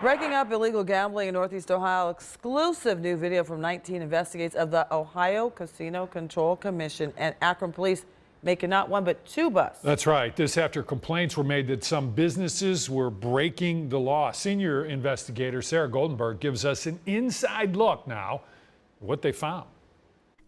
Breaking up illegal gambling in Northeast Ohio, exclusive new video from 19 investigates of the Ohio Casino Control Commission and Akron police making not one but two busts. That's right. This after complaints were made that some businesses were breaking the law. Senior investigator Sarah Goldenberg gives us an inside look now at what they found.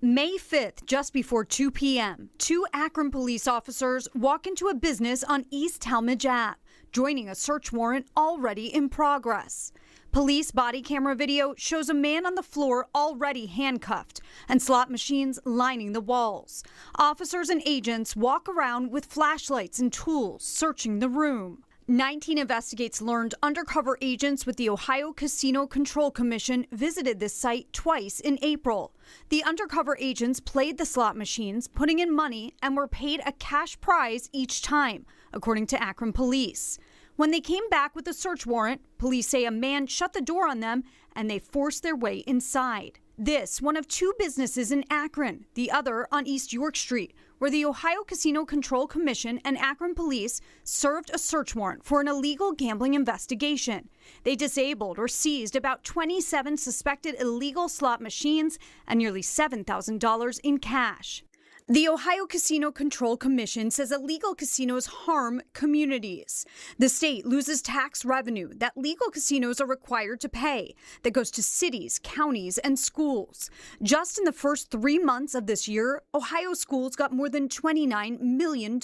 May 5th, just before 2 p.m., two Akron police officers walk into a business on East Talmadge Ave, joining a search warrant already in progress. Police body camera video shows a man on the floor already handcuffed and slot machines lining the walls. Officers and agents walk around with flashlights and tools, searching the room. 19 investigates learned undercover agents with the Ohio Casino Control Commission visited this site twice in April. The undercover agents played the slot machines, putting in money, and were paid a cash prize each time, according to Akron police. When they came back with a search warrant, police say a man shut the door on them and they forced their way inside. This, one of two businesses in Akron, the other on East York Street, where the Ohio Casino Control Commission and Akron police served a search warrant for an illegal gambling investigation. They disabled or seized about 27 suspected illegal slot machines and nearly $7,000 in cash. The Ohio Casino Control Commission says illegal casinos harm communities. The state loses tax revenue that legal casinos are required to pay that goes to cities, counties, and schools. Just in the first 3 months of this year, Ohio schools got more than $29 million.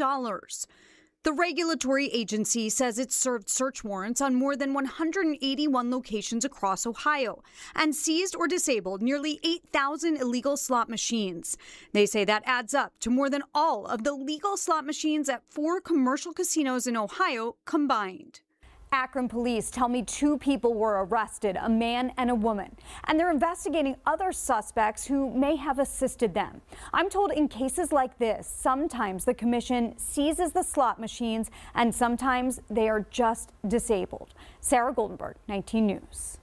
The regulatory agency says it served search warrants on more than 181 locations across Ohio and seized or disabled nearly 8,000 illegal slot machines. They say that adds up to more than all of the legal slot machines at 4 commercial casinos in Ohio combined. Akron police tell me 2 people were arrested, a man and a woman, and they're investigating other suspects who may have assisted them. I'm told in cases like this, sometimes the commission seizes the slot machines and sometimes they are just disabled. Sarah Goldenberg, 19 News.